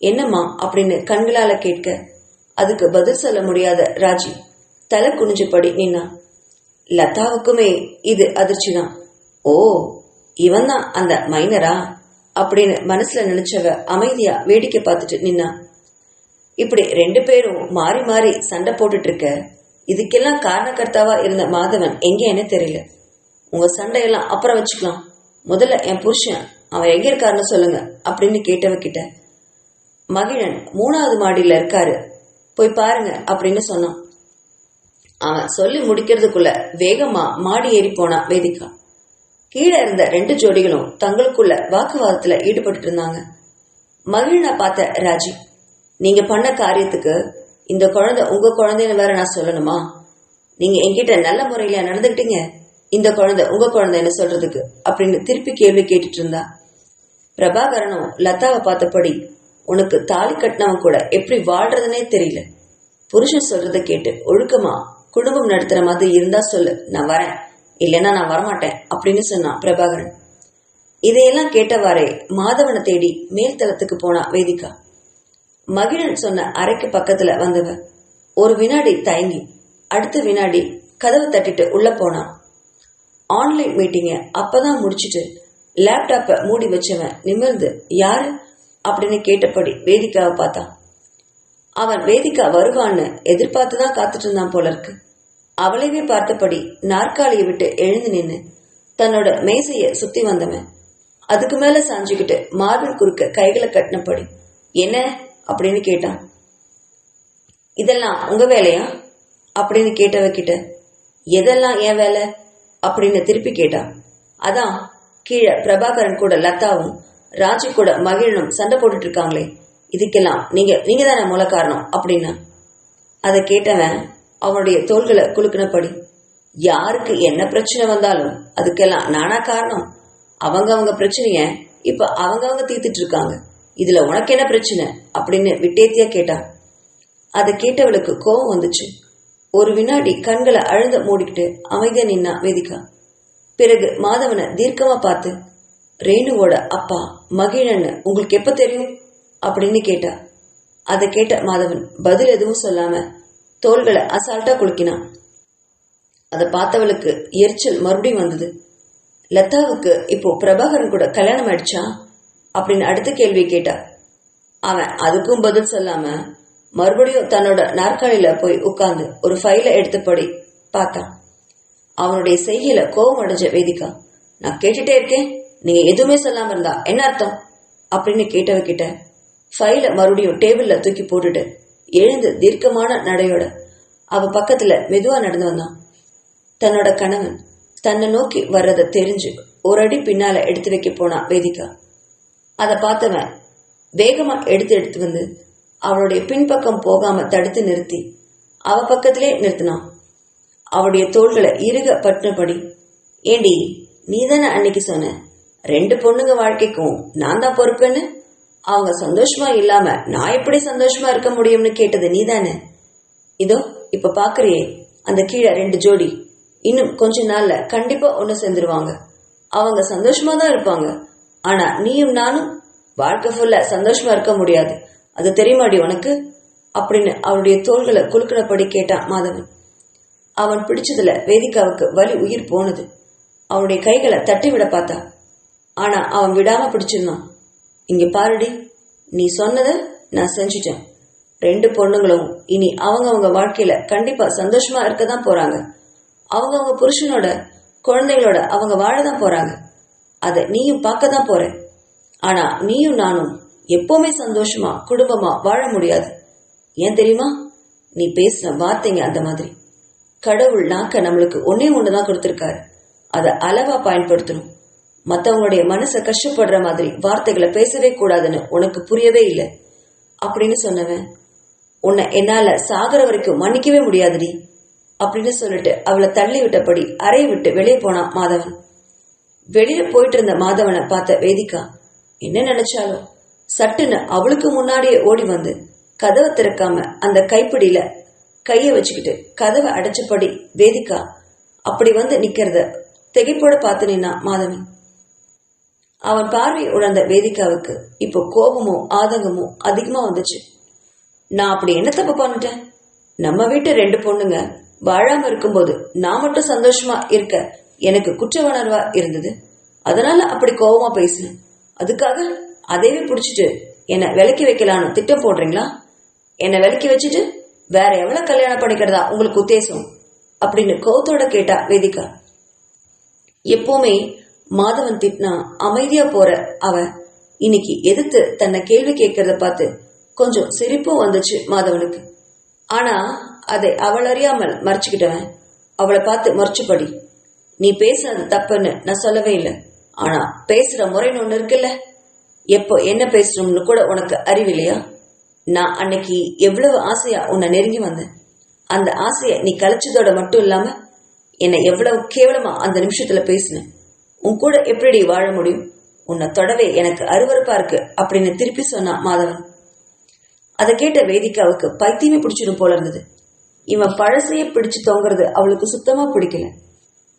என்னம்மா அப்படின்னு கண்களால கேட்க அதுக்கு பதில் சொல்ல முடியாத ராஜி தலை குனிஞ்சபடி நின்னா. லதாவுக்குமே இது அதிர்ச்சிதான். ஓ, இவன் தான் அந்த மைனரா அப்படின்னு மனசுல நினைச்சவ அமைதியா வேடிக்கை பார்த்துட்டு நின்னா. இப்படி 2 பேரும் மாறி மாறி சண்டை போட்டுட்டு இருக்க இதுக்கெல்லாம் காரணக்கர்த்தாவா இருந்த மாதவன் எங்கேன்னு தெரியல. உங்க சண்டையெல்லாம் அப்புறம் வச்சுக்கலாம், முதல்ல என் புருஷன் அவன் எங்க இருக்காருன்னு சொல்லுங்க அப்படின்னு கேட்டவகிட்ட மகிழன் 3வது மாடியில இருக்காரு, போய் பாருங்க அப்படின்னு சொன்னான். அவன் சொல்லி முடிக்கிறதுக்குள்ள வேகமா மாடி ஏறி போனா வேதிகா. கீழே இருந்த 2 ஜோடிகளும் தங்களுக்குள்ள வாக்குவாதத்துல ஈடுபட்டு இருந்தாங்க. மகிழனை பார்த்த ராஜி, நீங்க பண்ண காரியத்துக்கு இந்த குழந்தை உங்க குழந்தைன்னு வேற நான் சொல்லணுமா? நீங்க என்கிட்ட நல்ல முறையில நடந்துக்கிட்டீங்க, இந்த குழந்தை உங்க குழந்தைன்னு சொல்றதுக்கு அப்படின்னு திருப்பி கேள்வி கேட்டுட்டு இருந்தா. பிரபாகரனும் லதாவை பார்த்தபடி, உனக்கு தாலி கட்டினவன் கூட எப்படி வாழ்றதுன்னே தெரியல. புருஷன் சொல்றதை கேட்டு ஒழுக்கமா குடும்பம் நடத்துற மாதிரி இருந்தா சொல்லு, நான் வரேன், இல்லைன்னா நான் வரமாட்டேன் அப்படின்னு சொன்னான் பிரபாகரன். இதையெல்லாம் கேட்டவாறே மாதவனை தேடி மேல்தளத்துக்கு போனா வேதிகா. மகிழன் சொன்ன அறைக்கு பக்கத்துல வந்தவ ஒரு வினாடி தயங்கி அடுத்த வினாடி கதவை தட்டிட்டு உள்ள போனான். ஆன்லைன் மீட்டிங்க அப்பதான் முடிச்சுட்டு லேப்டாப்பை மூடி வச்சவன் நிமிர்ந்து யாரு அப்படின்னு கேட்டபடி வேதிகாவை பார்த்தான். அவன் வேதிகா வருவான்னு எதிர்பார்த்துதான் காத்துட்டு இருந்தான் போல இருக்கு. அவளைவே பார்த்தபடி நாற்காலியை விட்டு எழுந்து நின்று தன்னோட மேசைய சுத்தி வந்தவன் அதுக்கு மேல சாஞ்சுக்கிட்டு மார்பிள் குறுக்க கைகளை கட்டினபடி என்ன அப்படின்னு கேட்டான். இதெல்லாம் உங்க வேலையா அப்படின்னு கேட்டவகிட்ட எதெல்லாம் ஏன் வேலை அப்படின்னு திருப்பி கேட்டான். அதான் கீழே பிரபாகரன் கூட லதாவும் ராஜி கூட மகிழனும் சண்டை போட்டுட்டு இருக்காங்களே, இதுக்கெல்லாம் நீங்க தானே மூல காரணம் அப்படின்னா. அதை கேட்டவன் அவனுடைய தோள்களை குலுக்கினபடி, யாருக்கு என்ன பிரச்சனை வந்தாலும் அதுக்கெல்லாம் நானா காரணம்? அவங்க பிரச்சனைய இப்ப அவங்க தீர்த்துட்டு இருக்காங்க, இதுல உனக்கு என்ன பிரச்சனை அப்படின்னு விட்டேத்தியா கேட்டான். அதை கேட்டவளுக்கு கோபம் வந்துச்சு. ஒரு வினாடி கண்களை அழுந்த மூடிக்கிட்டு அமைதியா நின்னா வேதிகா. பிறகு மாதவனை தீர்க்கமா பார்த்து, ரேணுவோட அப்பா மகிழன்னு உங்களுக்கு எப்ப தெரியும் அப்படின்னு கேட்டா. அதை கேட்ட மாதவன் பதில் எதுவும் சொல்லாம தோள்களை அசால்ட்டா குலுக்கினான். அதை பார்த்தவளுக்கு எரிச்சல் மறுபடியும் வந்தது. லதாவுக்கு இப்போ பிரபாகரன் கூட கல்யாணம் ஆயிடுச்சா அப்படின்னு அடுத்த கேள்வி கேட்டா. அவன் அதுக்கும் பதில் சொல்லாம மறுபடியும் தன்னோட நாற்காலியில போய் உட்கார்ந்து ஒரு ஃபைலை எடுத்தபடி பார்த்தான். அவனுடைய செய்கையில கோபம் அடைஞ்ச வேதிகா, நான் கேட்டுட்டே இருக்கேன், நீங்க எதுவுமே சொல்லாம இருந்தா என்ன அர்த்தம் அப்படின்னு கேட்டவகிட்ட ஃபைலை மறுபடியும் டேபிள்ல தூக்கி போட்டுட்டு எழுந்து தீர்க்கமான நடையோட அவ பக்கத்துல மெதுவா நடந்து வந்தான். தன்னோட கணவன் தன்னை நோக்கி வர்றத தெரிஞ்சு ஒரு அடி பின்னால எடுத்து வைக்க போனா வேதிகா. அதை பார்த்தவன் வேகமா எடுத்து வந்து அவளுடைய பின்பக்கம் போகாம தடுத்து நிறுத்தி அவ பக்கத்திலே நிறுத்தினான். அவளுடைய தோள்களை இறுக பற்றினபடி, ஏண்டி நீதானே அன்னைக்கு சொன்ன 2 பொண்ணுங்க வாழ்க்கைக்கும் நான் தான் பொறுப்புன்னு? அவங்க சந்தோஷமா இல்லாம நான் எப்படி சந்தோஷமா இருக்க முடியும்னு கேட்டது நீதானே? இதோ இப்ப பாக்குறியே அந்த கீழே 2 ஜோடி இன்னும் கொஞ்ச நாள்ல கண்டிப்பா ஒண்ணு சேர்ந்துருவாங்க. அவங்க சந்தோஷமா தான் இருப்பாங்க. ஆனா நீயும் நானும் வாழ்க்கை ஃபுல்லா சந்தோஷமா இருக்க முடியாது. அது தெரியுமாடி உனக்கு அப்படின்னு அவருடைய தோள்களை குலுக்கினபடி கேட்டான் மாதவன். அவன் பிடிச்சதுல வேதிகாவுக்கு வலி உயிர் போனது. அவனுடைய கைகளை தட்டி விட பார்த்தா. ஆனா அவன் விடாம பிடிச்சிருந்தான். இங்க பாருடி, நீ சொன்னத நான் செஞ்சிட்டேன். 2 பொண்ணுங்களும் இனி அவங்க வாழ்க்கையில கண்டிப்பா சந்தோஷமா இருக்கதான் போறாங்க. அவங்க புருஷனோட குழந்தைகளோட அவங்க வாழதான் போறாங்க. அத நீயும் பார்க்க தான் போற. ஆனா நீயும் நானும் எப்பவுமே சந்தோஷமா குடும்பமா வாழ முடியாது. ஏன் தெரியுமா? நீ பேசின வார்த்தைங்க அந்த மாதிரி. கடவுள் நாக்க நம்மளுக்கு ஒண்ணுதான் கொடுத்திருக்காரு. அதை அளவா பயன்படுத்தணும். மத்தவங்களுடைய மனசை கஷ்டப்படுற மாதிரி வார்த்தைகளை பேசவே கூடாதுன்னு உனக்கு புரியவே இல்லை அப்படின்னு சொன்னவன், உன்னை என்னால சாகர வரைக்கும் மன்னிக்கவே முடியாதுடி அப்படின்னு சொல்லிட்டு அவளை தள்ளி விட்டபடி அறையை விட்டு வெளியே போனான் மாதவன். வெளியில போயிட்டு இருந்த மாதவனை பார்த்த வேதிகா என்ன நினைச்சாலும் சட்டுன்னு அவளுக்கு முன்னாடியே ஓடி வந்து கதவை திறக்காம அந்த கைப்பிடியில கைய வச்சுக்கிட்டு கதவை அடைச்சபடி வேதிகா அப்படி வந்து நிக்கிறத திகைப்போட பார்த்து நின்னா மாதவன். அவன் பார்வை உணர்ந்த வேதிகாவுக்கு இப்போ கோபமும் ஆதங்கமும் அதிகமா வந்துச்சு. நான் அப்படி என்ன தப்பு பண்ணிட்டேன்? நம்ம வீட்டு 2 பொண்ணுங்க வாழாம இருக்கும்போது நான் மட்டும் சந்தோஷமா இருக்க எனக்கு குற்ற உணர்வா இருந்தது. அதனால அப்படி கோபமா பேசினேன். அதுக்காக அதைவே பிடிச்சிட்டு என்னை விலக்கி வைக்கலான்னு திட்டம் போடுறீங்களா? என்னை விலக்கி வச்சுட்டு வேற எவ்வளவு கல்யாணம் பண்ணிக்கிறதா உங்களுக்கு உத்தேசம் அப்படின்னு கோவத்தோட கேட்டா வேதிகா. எப்பவுமே மாதவன் திட்டினா அமைதியா போற அவன் இன்னைக்கு எதிர்த்து தன்னை கேள்வி கேட்கறத பார்த்து கொஞ்சம் சிரிப்பும் வந்துச்சு மாதவனுக்கு. ஆனா அதை அவள் அறியாமல் மறைச்சுக்கிட்டவன் அவளை பார்த்து மறைச்சுப்படி, நீ பேசுனது தப்புன்னு நான் சொல்லவே இல்லை. ஆனா பேசுற முறைன்னு ஒண்ணு இருக்குல்ல, எப்போ என்ன பேசணும்னு கூட உனக்கு அறிவில்லையா? நான் அன்னைக்கு எவ்வளவு ஆசையா உன்னை நெருங்கி வந்தேன். அந்த ஆசைய நீ கலைச்சதோட மட்டும் இல்லாம என்னை எவ்வளவு கேவலமா அந்த நிமிஷத்துல பேசினேன். உன் கூட எப்படி வாழ முடியும்? உன்னை தொடவே எனக்கு அருவருப்பா இருக்கு அப்படின்னு திருப்பி சொன்னான் மாதவன். அதை கேட்ட வேதிகாவுக்கு பைத்தியமே பிடிச்சிடும் போல இருந்தது. இவன் பழசையே பிடிச்சு தொங்குறது அவளுக்கு சுத்தமா பிடிக்கல.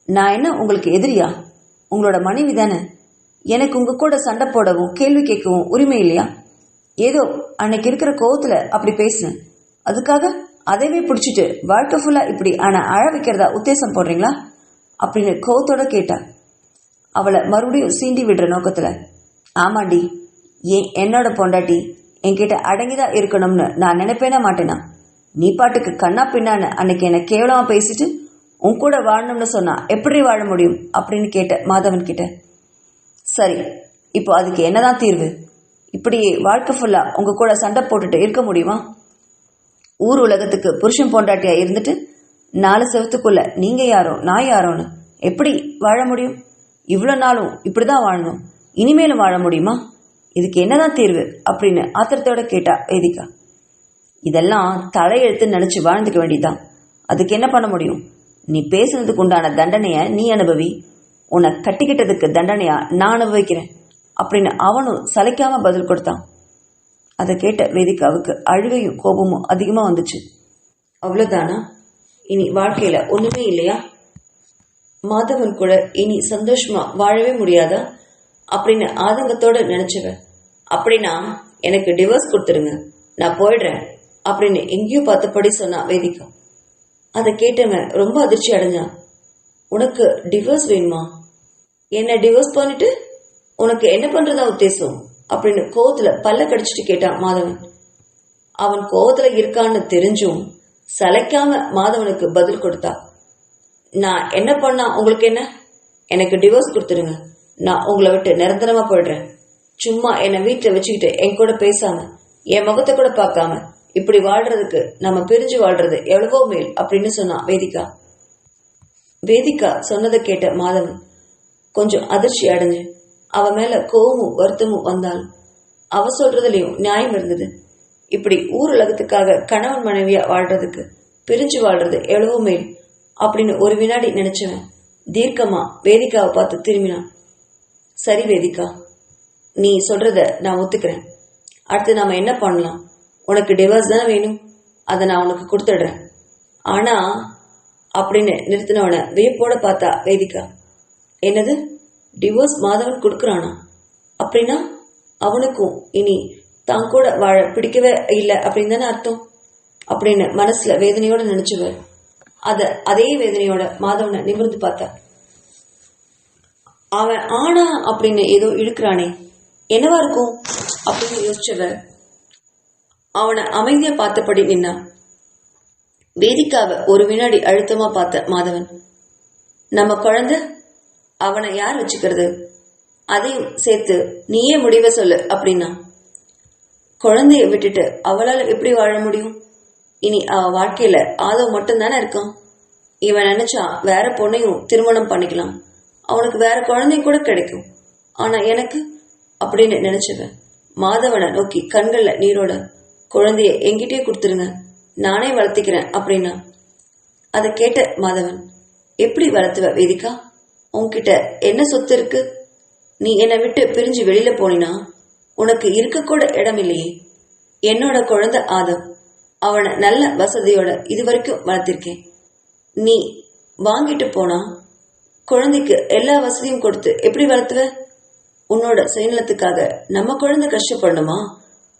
நான் என்ன உங்களுக்கு எதிரியா? உங்களோட மனைவி தானே. எனக்கு உங்க கூட சண்டை போடவும் கேள்வி கேட்கவும் உரிமை இல்லையா? ஏதோ அன்னைக்கு இருக்கிற கோவத்துல அப்படி பேசினேன். அதுக்காக அதைவே பிடிச்சிட்டு வாழ்க்கை ஃபுல்லா இப்படி ஆனா அழ வைக்கிறதா உத்தேசம் போடுறீங்களா அப்படின்னு கோவத்தோட கேட்டா. அவளை மறுபடியும் சீண்டி விடுற நோக்கத்துல, ஆமாண்டி, என்னோட பொண்டாட்டி என்கிட்ட அடங்கிதான் இருக்கணும்னு நான் நினைப்பேனா மாட்டேனா? நீ பாட்டுக்கு கண்ணா பின்னான்னு அன்னைக்கு என்ன கேவலமா பேசிட்டு உன் கூட வாழணும்னு சொன்னா எப்படி வாழ முடியும் அப்படின்னு கேட்ட மாதவன் கிட்ட. சரி, இப்போ அதுக்கு என்னதான் தீர்வு? இப்படியே வாழ்க்கை ஃபுல்லா உங்க கூட சண்டை போட்டுட்டு இருக்க முடியுமா? ஊர் உலகத்துக்கு புருஷன் பொண்டாட்டியா இருந்துட்டு 4 செவத்துக்குள்ள நீங்க யாரோ நான் யாரோன்னு எப்படி வாழ முடியும்? இவ்வளவு நாளும் இப்படிதான் வாழணும், இனிமேலும் வாழ முடியுமா? இதுக்கு என்னதான் தீர்வு அப்படின்னு ஆத்திரத்தோட கேட்டா வேதிகா. இதெல்லாம் தலையெழுத்துன்னு நினைச்சு வாழ்ந்துக்க வேண்டியதான். அதுக்கு என்ன பண்ண முடியும்? நீ பேசுனதுக்கு உண்டான தண்டனைய நீ அனுபவி, உன்னை கட்டிக்கிட்டதுக்கு தண்டனையா நான் அனுபவிக்கிறேன் அப்படின்னு அவனும் சளைக்காம பதில் கொடுத்தான். அதை கேட்ட வேதிகாவுக்கு அழுகையும் கோபமும் அதிகமா வந்துச்சு. அவ்வளவுதானா? இனி வாழ்க்கையில ஒண்ணுமே இல்லையா? மாதவன் கூட இனி சந்தோஷமா வாழவே முடியாதா அப்படின்னு ஆதங்கத்தோட நினைச்சவ. அப்படின்னா எனக்கு டிவோர்ஸ் கொடுத்துருங்க, நான் போயிடுறேன் அப்படின்னு எங்கேயோ பார்த்தபடி சொன்னா வேதிகா. அதை கேட்டவன் ரொம்ப அதிர்ச்சி அடைஞ்சான். உனக்கு டிவோர்ஸ் வேணுமா? என்ன டிவோர்ஸ் பண்ணிட்டு உனக்கு என்ன பண்றதா உத்தேசம் அப்படின்னு கோவத்துல பல்ல கடிச்சிட்டு கேட்டான் மாதவன். அவன் கோவத்துல இருக்கான்னு தெரிஞ்சும் சளைக்காம மாதவனுக்கு பதில் கொடுத்தா. நான் என்ன பண்ணா உங்களுக்கு என்ன? எனக்கு டிவோர்ஸ் கொடுத்துருங்க, நான் உங்களை விட்டு நிரந்தரமா போயிடுறேன். சும்மா என்னை வீட்டுல வச்சுக்கிட்டு என் கூட பேசாம என் முகத்தை கூட பார்க்காம இப்படி வாழ்றதுக்கு நம்ம பிரிஞ்சு வாழ்றது எவ்வளவோ மேல் அப்படின்னு சொன்னான் வேதிகா. வேதிகா சொன்னதை கேட்ட மாதவன் கொஞ்சம் அதிர்ச்சி அடைஞ்சு அவ மேல கோவமும் வருத்தமும் வந்தாலும் அவ சொல்றதுலயும் நியாயம் இருந்தது. இப்படி ஊர் உலகத்துக்காக கணவன் மனைவியா வாழ்றதுக்கு பிரிஞ்சு வாழ்றது எவ்வளவோ மேல் அப்படின்னு ஒரு வினாடி நினைச்சவன் தீர்க்கமா வேதிகாவை பார்த்து திரும்பினான். சரி வேதிகா, நீ சொல்றத நான் ஒத்துக்கிறேன். அடுத்து நாம என்ன பண்ணலாம்? உனக்கு டிவோர்ஸ் தானே வேணும், அதை நான் உனக்கு கொடுத்துடுறேன். ஆனா அப்படின்னு நிறுத்தினவன வியப்போட பார்த்தா வேதிகா. என்னது, டிவோர்ஸ் மாதவன் கொடுக்குறானா? அப்படின்னா அவனுக்கும் இனி தான் கூட வாழ பிடிக்கவே இல்லை அப்படின்னு தானே அர்த்தம் அப்படின்னு மனசுல வேதனையோட நினைச்சுவர். அதே வேதனையோட மாதவனை நிமிர்ந்து பார்த்தா. அவன் ஆனா அப்படின்னு ஏதோ இழுக்கிறானே, என்னவா இருக்கும் அப்படின்னு யோசிச்சவர் அவனை அமைதியா பார்த்தபடி நின்னா. வேதிக்காவை ஒரு வினாடி அழுத்தமா பார்த்த மாதவன், நம்ம குழந்தை அவனை யார் வச்சுக்கிறது, அதையும் சேர்த்து நீயே முடிவை சொல்லு அப்படின்னா. குழந்தைய விட்டுட்டு அவளால் எப்படி வாழ முடியும்? இனி அவ வாழ்க்கையில ஆதவ் மட்டும்தானே இருக்கான். இவன் நினைச்சா வேற பொண்ணையும் திருமணம் பண்ணிக்கலாம், அவனுக்கு வேற குழந்தையும் கூட கிடைக்கும். ஆனா எனக்கு அப்படின்னு நினைச்சவன் மாதவனை நோக்கி கண்கள்ல நீரோட, குழந்தைய என்கிட்டயே கொடுத்துருங்க, நானே வளர்த்திக்கிறேன் அப்படின்னா. அதை கேட்ட மாதவன், எப்படி வளர்த்துவ வேதிகா? உன்கிட்ட என்ன சொத்து இருக்கு? நீ என்னை விட்டு பிரிஞ்சு வெளியில போனினா உனக்கு இருக்க கூட இடம் இல்லையே. என்னோட குழந்தை ஆதவ், அவனை நல்ல வசதியோட இதுவரைக்கும் வளர்த்திருக்கேன். நீ வாங்கிட்டு போனா குழந்தைக்கு எல்லா வசதியும் கொடுத்து எப்படி வளர்த்துவ? உன்னோட சுயநலத்துக்காக நம்ம குழந்தை கஷ்டப்படணுமா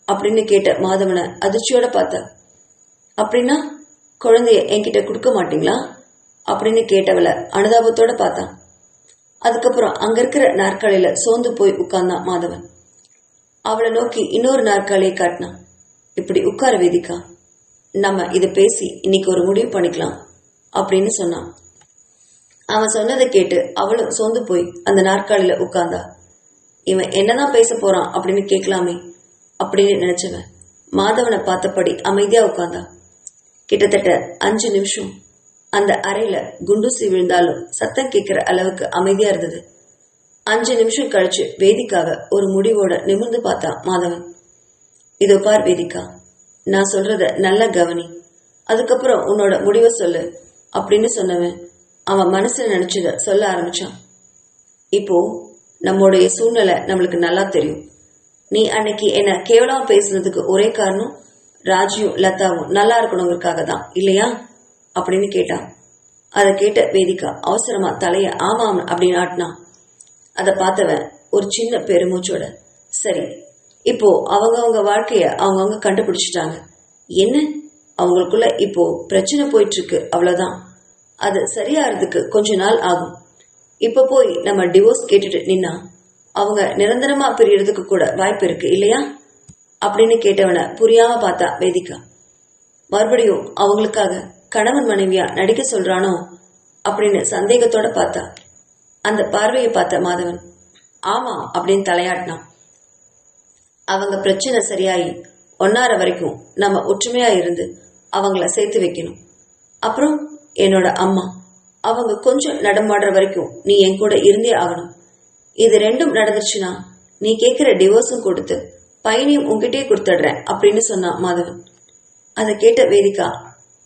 அப்படின்னு கேட்ட மாதவனை அதிர்ச்சியோட பார்த்த. அப்படின்னா குழந்தைய என்கிட்ட கொடுக்க மாட்டீங்களா அப்படின்னு கேட்டவளை அனுதாபத்தோட பார்த்தான். அதுக்கப்புறம் அங்க இருக்கிற நாற்காலியில சோர்ந்து போய் உட்கார்ந்தான் மாதவன். அவளை நோக்கி இன்னொரு நாற்காலியை காட்டினான். இப்படி உட்கார வேதிக்கா, நம்ம இதை பேசி இன்னைக்கு ஒரு முடிவு பண்ணிக்கலாம் அப்படின்னு சொன்னான். அவன் சொன்னதை கேட்டு அவளும் சோர்ந்து போய் அந்த நாற்காலியில உட்கார்ந்தா. இவன் என்னதான் பேச போறான் அப்படின்னு கேட்கலாமே அப்படின்னு நினைச்சவன் மாதவனை பார்த்தபடி அமைதியா உட்கார்ந்தா. கிட்டத்தட்ட 5 நிமிஷம் அந்த அறையில குண்டூசி விழுந்தாலும் சத்தம் கேட்கிற அளவுக்கு அமைதியா இருந்தது. 5 நிமிஷம் கழிச்சு வேதிக்காவை ஒரு முடிவோட நிமிர்ந்து பார்த்தா மாதவன். இதோ பார் வேதிகா, நான் சொல்றத நல்ல கவனி, அதுக்கப்புறம் உன்னோட முடிவை சொல்லு அப்படின்னு சொன்னவன் அவன் மனசுல நினைச்சத சொல்ல ஆரம்பிச்சான். இப்போ நம்முடைய சூழ்நிலை நம்மளுக்கு நல்லா தெரியும். நீ அன்னைக்கு என்ன கேவலமா பேசுனதுக்கு ஒரே காரணம் ராஜியும் லதாவும் நல்லா இருக்கணுங்கிறதுக்காக தான் இல்லையா அப்படின்னு கேட்டான். அதை கேட்ட வேதிகா அவசரமா தலைய ஆமாம் அப்படின்னு ஆட்டினான். அதை பார்த்தவன் ஒரு சின்ன பெருமூச்சோட, சரி இப்போ அவங்கவுங்க வாழ்க்கைய அவங்கவுங்க கண்டுபிடிச்சிட்டாங்க, என்ன அவங்களுக்குள்ள இப்போ பிரச்சனை போயிட்டு இருக்கு, அவ்வளவுதான். அது சரியாகிறதுக்கு கொஞ்ச நாள் ஆகும். இப்ப போய் நம்ம டிவோர்ஸ் கேட்டுட்டு நின்னா அவங்க நிரந்தரமா பிரியறதுக்கு கூட வாய்ப்பு இருக்கு இல்லையா அப்படின்னு கேட்டவனை புரியாம பார்த்தா வேதிகா. மறுபடியும் அவங்களுக்காக கணவன் மனைவியா நடிக்க சொல்றானோ அப்படின்னு சந்தேகத்தோட பார்த்தா. அந்த பார்வையை பார்த்த மாதவன் ஆமா அப்படின்னு தலையாட்டினான். அவங்க பிரச்சனை சரியாயி ஒன்னார வரைக்கும் நம்ம ஒற்றுமையா இருந்து அவங்கள சேர்த்து வைக்கணும். அப்புறம் என்னோட அம்மா, அவங்க கொஞ்சம் நடமாடுற வரைக்கும் நீ என் கூட இருந்தே ஆகணும். இது ரெண்டும் நடந்துச்சுன்னா நீ கேட்கிற டிவோர்ஸும் கொடுத்து பையனையும் உங்ககிட்டயே கொடுத்துடுறேன் அப்படின்னு சொன்னான் மாதவன். அதை கேட்ட வேதிகா,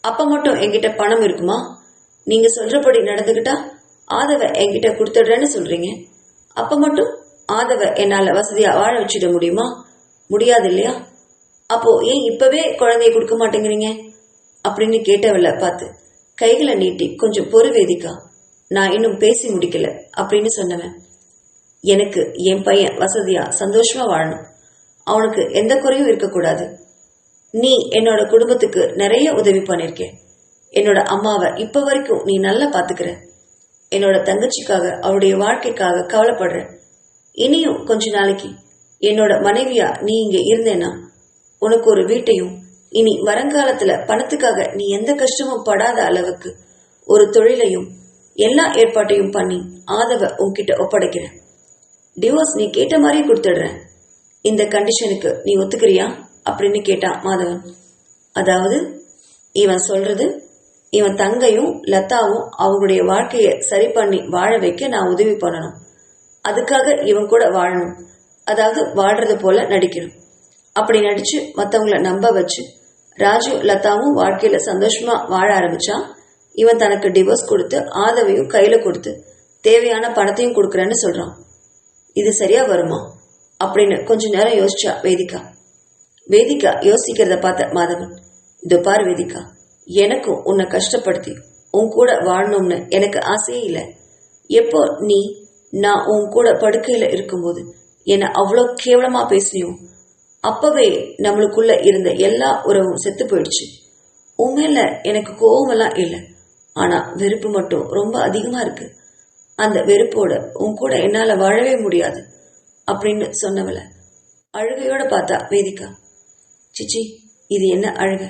அப்ப மட்டும் என்கிட்ட பணம் இருக்குமா? நீங்க சொல்றபடி நடந்துகிட்டா ஆதவ என்கிட்ட கொடுத்துடுறேன்னு சொல்றீங்க. அப்ப மட்டும் ஆதவ என்னால வசதியா வாழ வச்சிட முடியுமா? முடியாது இல்லையா? அப்போ ஏன் இப்பவே குழந்தைய கொடுக்க மாட்டேங்கிறீங்க அப்படின்னு கேட்டவள பார்த்து கைகளை நீட்டி, கொஞ்சம் பொறு வேதிகா, நான் இன்னும் பேசி முடிக்கல அப்படின்னு சொன்னவன். எனக்கு என் பையன் வசதியா சந்தோஷமா வாழணும், அவனுக்கு எந்த குறையும் இருக்கக்கூடாது. நீ என்னோட குடும்பத்துக்கு நிறைய உதவி பண்ணிருக்கேன். என்னோட அம்மாவை இப்ப வரைக்கும் நீ நல்லா பாத்துக்கிற. என்னோட தங்கச்சிக்காக அவளுடைய வாழ்க்கைக்காக கவலைப்படுற. இனியும் கொஞ்ச நாளைக்கு என்னோட மனைவியா நீ இங்க இருந்தேன்னா உனக்கு ஒரு வீட்டையும் இனி வருங்காலத்துல பணத்துக்காக நீ எந்த கஷ்டமும் படாத அளவுக்கு ஒரு தொழிலையும் எல்லா ஏற்பாட்டையும் பண்ணி ஆதவ உன்கிட்ட ஒப்படைக்கிறேன். டிவோர்ஸ் நீ கேட்ட மாதிரி கொடுத்துடுறேன். இந்த கண்டிஷனுக்கு நீ ஒத்துக்கிறியா அப்படின்னு கேட்டான் மாதவன். அதாவது இவன் சொல்றது, இவன் தங்கையும் லதாவும் அவங்களுடைய வாழ்க்கைய சரி பண்ணி வாழ வைக்க நான் உதவி பண்ணணும். அதுக்காக இவன் கூட வாழணும், அதாவது வாழ்றது போல நடிக்கணும். அப்படி நடிச்சு மற்றவங்களை நம்ப வச்சு ராஜு லதாவும் வாழ்க்கையில சந்தோஷமா வாழ ஆரம்பிச்சா இவன் தனக்கு டிவோர்ஸ் கொடுத்து ஆதவையும் கையில கொடுத்து தேவையான பணத்தையும் கொடுக்கறேன்னு சொல்றான். இது சரியா வருமா அப்படின்னு கொஞ்ச நேரம் யோசிச்சா வேதிகா. வேதிகா யோசிக்கிறத பார்த்த மாதவன், இது பார் வேதிகா, எனக்கும் உன்னை கஷ்டப்படுத்தி உன் கூட வாழணும்னு எனக்கு ஆசையே இல்லை. எப்போ நான் உன் கூட படுக்கையில இருக்கும்போது என்னை அவ்வளோ கேவலமா பேசினியும் அப்பவே நம்மளுக்குள்ள இருந்த எல்லா உறவும் செத்து போயிடுச்சு. உண்மையில எனக்கு கோவமெல்லாம் இல்லை, ஆனா வெறுப்பு மட்டும் ரொம்ப அதிகமா இருக்கு. அந்த வெறுப்போட உன் கூட என்னால வாழவே முடியாது அப்படின்னு சொன்னவள அழுகையோட பார்த்தா வேதிகா. சிச்சி, இது என்ன அழுக?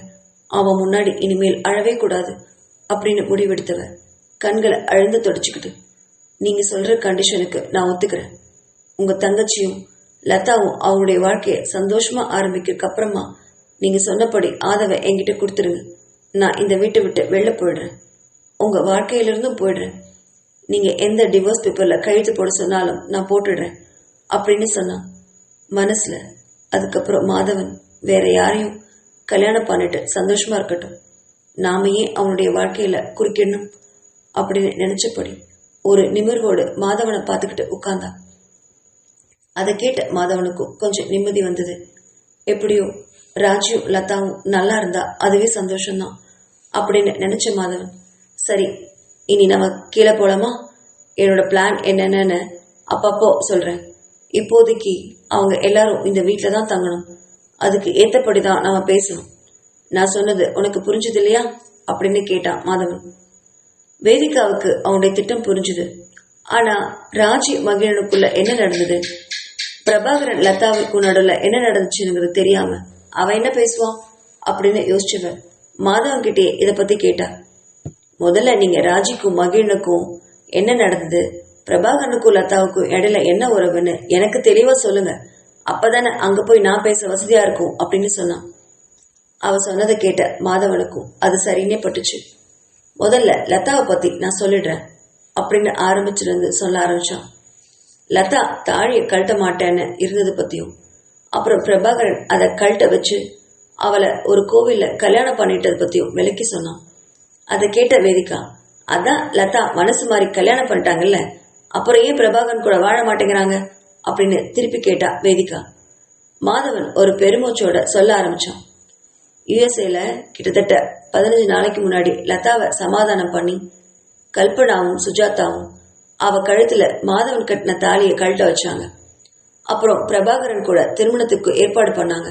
அவன் முன்னாடி இனிமேல் அழவே கூடாது அப்படின்னு முடிவெடுத்தவ கண்களை அழுந்து தொடச்சுக்கிட்டு, நீங்க சொல்ற கண்டிஷனுக்கு நான் ஒத்துக்கிறேன். உங்க தங்கச்சியும் லதாவும் அவங்களுடைய வாழ்க்கைய சந்தோஷமா ஆரம்பிக்கிறதுக்கு அப்புறமா நீங்க சொன்னபடி ஆதவை என்கிட்ட கொடுத்துருங்க. நான் இந்த வீட்டை விட்டு வெளில போயிடுறேன், உங்க வாழ்க்கையிலிருந்தும் போயிடுறேன். நீங்க எந்த டிவோர்ஸ் பேப்பர்ல கழுத்து போட சொன்னாலும் நான் போட்டுடுறேன் அப்படின்னு சொன்னான் மனசுல. அதுக்கப்புறம் மாதவன் வேற யாரையும் கல்யாணம் பண்ணிட்டு சந்தோஷமா இருக்கட்டும், நாம ஏன் அவனுடைய வாழ்க்கையில குறுக்கிடணும் அப்படின்னு நினைச்சபடி ஒரு நிமிர்வோடு மாதவனை பார்த்துக்கிட்டு உட்கார்ந்தான். அதை கேட்ட மாதவனுக்கும் கொஞ்சம் நிம்மதி வந்தது. எப்படியோ ராஜியும் லதாவும் நல்லா இருந்தா அதுவே சந்தோஷம்தான் அப்படின்னு நினைச்ச மாதவன், சரி இனி நம்ம கீழே போலாமா? என்னோட பிளான் என்னென்னு அப்பப்போ சொல்றேன். இப்போதைக்கு அவங்க எல்லாரும் இந்த வீட்டில தான் தங்கணும், அதுக்கு ஏத்தபடிதான் நாம பேசணும். நான் சொன்னது உனக்கு புரிஞ்சது இல்லையா அப்படின்னு கேட்டான் மாதவன். வேதிகாவுக்கு அவனுடைய திட்டம் புரிஞ்சுது. ஆனா ராஜி மகிழனுக்குள்ள என்ன நடந்தது, பிரபாகரன் லதாவுக்கு நடுவுல என்ன நடந்துச்சுங்கிறது தெரியாம அவன் என்ன பேசுவான் அப்படின்னு யோசிச்சவன் மாதவன் கிட்டே இதை பத்தி கேட்டா. முதல்ல நீங்க ராஜிக்கும் மகிழனுக்கும் என்ன நடந்தது, பிரபாகரனுக்கும் லதாவுக்கும் இடையில என்ன உறவுன்னு எனக்கு தெளிவா சொல்லுங்க, அப்பதானே அங்க போய் நான் பேச வசதியா இருக்கும் அப்படின்னு சொன்னான். அவ சொன்னதை கேட்ட மாதவனுக்கும் அது சரின்னே பட்டுச்சு. முதல்ல லதாவை பத்தி நான் சொல்லிடுறேன் அப்படின்னு ஆரம்பிச்சிருந்து சொல்ல ஆரம்பிச்சான். லதா தாழியை கழட்ட மாட்டேன்னு இருந்தது பத்தியும், அப்புறம் பிரபாகரன் அதை கழட்ட வச்சு அவளை ஒரு கோவில்ல கல்யாணம் பண்ணிட்டது பத்தியும் விளக்கி சொன்னான். அதை கேட்ட வேதிகா, அதான் லதா மனசு மாதிரி கல்யாணம் பண்ணிட்டாங்கல்ல, அப்புறம் ஏன் பிரபாகரன் கூட வாழ மாட்டேங்கிறாங்க அப்படின்னு திருப்பி கேட்டா வேதிகா. மாதவன் ஒரு பெருமூச்சோட சொல்ல ஆரம்பிச்சான். யுஎஸ்ஏல கிட்டத்தட்ட 15 நாளைக்கு முன்னாடி லதாவை சமாதானம் பண்ணி கல்பனாவும் சுஜாதாவும் அவ கழுத்துல மாதவன் கட்டின தாலியை கழட்ட வச்சாங்க. அப்புறம் பிரபாகரன் கூட திருமணத்துக்கு ஏற்பாடு பண்ணாங்க.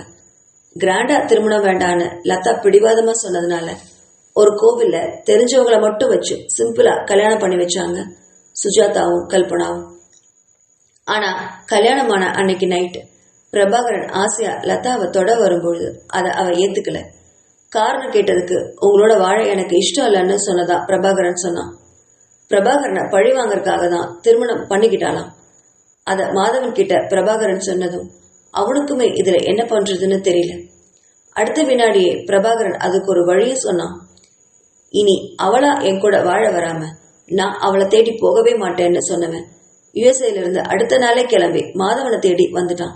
கிராண்டா திருமணம் வேண்டான்னு லதா பிடிவாதமா சொன்னதுனால ஒரு கோவில்ல தெரிஞ்சவங்களை மட்டும் வச்சு சிம்பிளா கல்யாணம் பண்ணி வச்சாங்க சுஜாதாவும் கல்பனாவும். ஆனா கல்யாணமான அன்னைக்கு நைட்டு பிரபாகரன் ஆசையா லதாவை தொட வரும்பொழுது அதை அவ ஏத்துக்கல. காரணம் கேட்டதுக்கு உங்களோட வாழ எனக்கு இஷ்டம் இல்லைன்னு சொன்னதா பிரபாகரன் சொன்னான். பிரபாகரனை பழி வாங்கறதுக்காக தான் திருமணம் பண்ணிக்கிட்டாலாம். அத மாதவன் கிட்ட பிரபாகரன் சொன்னதும் அவனுக்குமே இதுல என்ன பண்றதுன்னு தெரியல. அடுத்த வினாடியே பிரபாகரன் அதுக்கு ஒரு வழியை சொன்னான். இனி அவளா என் கூட வாழ வராம நான் அவளை தேடி போகவே மாட்டேன்னு சொன்னவன் யுஎஸ்ஏல இருந்து அடுத்த நாளே கிளம்பி மாதவனை தேடி வந்துட்டான்.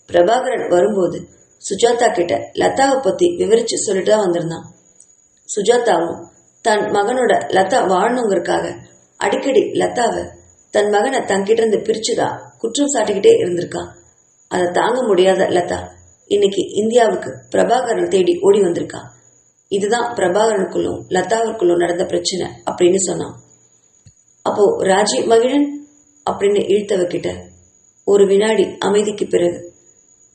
பிரபாகரன் வரும்போது சுஜாதா கிட்ட லதாவை பத்தி விவரிச்சு சொல்லிட்டு தான் வந்திருந்தான். சுஜாதாவும் தன் மகனோட லதா வாழணுங்கிறதுக்காக அடிக்கடி லதாவை தன் மகனை தன்கிட்ட இருந்து பிரிச்சுதா குற்றம் சாட்டிக்கிட்டே இருந்திருக்கான். அதை தாங்க முடியாத லதா இன்னைக்கு இந்தியாவுக்கு பிரபாகரன் தேடி ஓடி வந்திருக்கா. இதுதான் பிரபாகரனுக்குள்ளும் லதாவுக்குள்ளும் நடந்த பிரச்சனை அப்படின்னு சொன்னான். அப்போ ராஜி மகிழன் அப்படின்னு இழுத்தவகிட்ட ஒரு வினாடி அமைதிக்கு பிறகு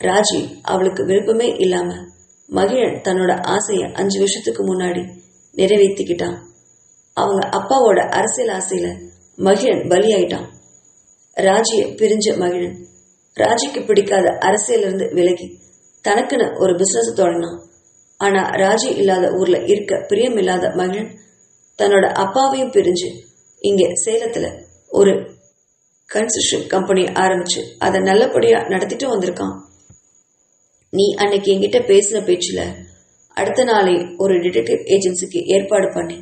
ராஜி அவளுக்கு விருப்பமே இல்லாம மகிழன் தன்னோட ஆசைய 5 வருஷத்துக்கு முன்னாடி நிறைவேற்றிக்கிட்டான். அவங்க அப்பாவோட அரசியல் ஆசையில மகிழன் பலியாயிட்டான். ராஜிய பிரிஞ்ச மகிழன் ராஜிக்கு பிடிக்காத அரசியல இருந்து விலகி தனக்குன்னு ஒரு பிசினஸ் தொடங்கினான். ஆனா ராஜி இல்லாத ஊர்ல இருக்க பிரியம் இல்லாத மகிழன் தன்னோட அப்பாவையும் பிரிஞ்சு இங்க சேலத்துல ஒரு கன்ஸ்ட்ரக்ஷன் கம்பெனி ஆரம்பிச்சு அதை நல்லபடியா நடத்திட்டு வந்திருக்கான். நீ அன்னைக்கு என்கிட்ட பேசின பேச்சுல அடுத்த நாளே ஒரு டிடெக்டிவ் ஏஜென்சிக்கு ஏற்பாடு பண்ணி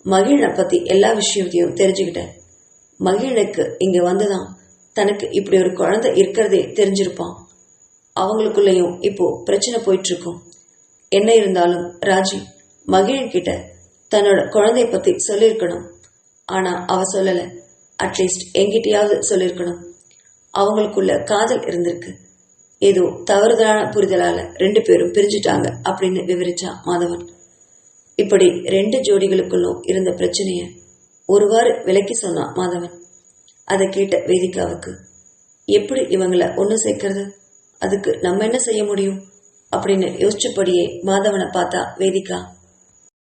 மகிழனை பத்தி எல்லா விஷயத்தையும் தெரிஞ்சுக்கிட்டேன். மகிழனுக்கு இங்க வந்துதான் தனக்கு இப்படி ஒரு குழந்தை இருக்கிறதே தெரிஞ்சிருப்பான். அவங்களுக்குள்ளயும் இப்போ பிரச்சனை போயிட்டு இருக்கும். என்ன இருந்தாலும் ராஜி மகிழன் கிட்ட தன்னோட குழந்தைய பத்தி சொல்லியிருக்கணும். ஆனா அவ சொல்லல. அட்லீஸ்ட் என்கிட்டயாவது சொல்லியிருக்கணும். அவங்களுக்குள்ள காதல் இருந்திருக்கு. ஏதோ தவறுதலான புரிதலால 2 பேரும் பிரிஞ்சுட்டாங்க அப்படின்னு விவரிச்சான் மாதவன். இப்படி 2 ஜோடிகளுக்குள்ளும் இருந்த பிரச்சனைய ஒருவாறு விலக்கி சொன்னான் மாதவன். அதை கேட்ட வேதிகாவுக்கு எப்படி இவங்கள ஒன்று சேர்க்கறது, அதுக்கு நம்ம என்ன செய்ய முடியும் அப்படின்னு யோசிச்சபடியே மாதவனை பார்த்தா வேதிகா.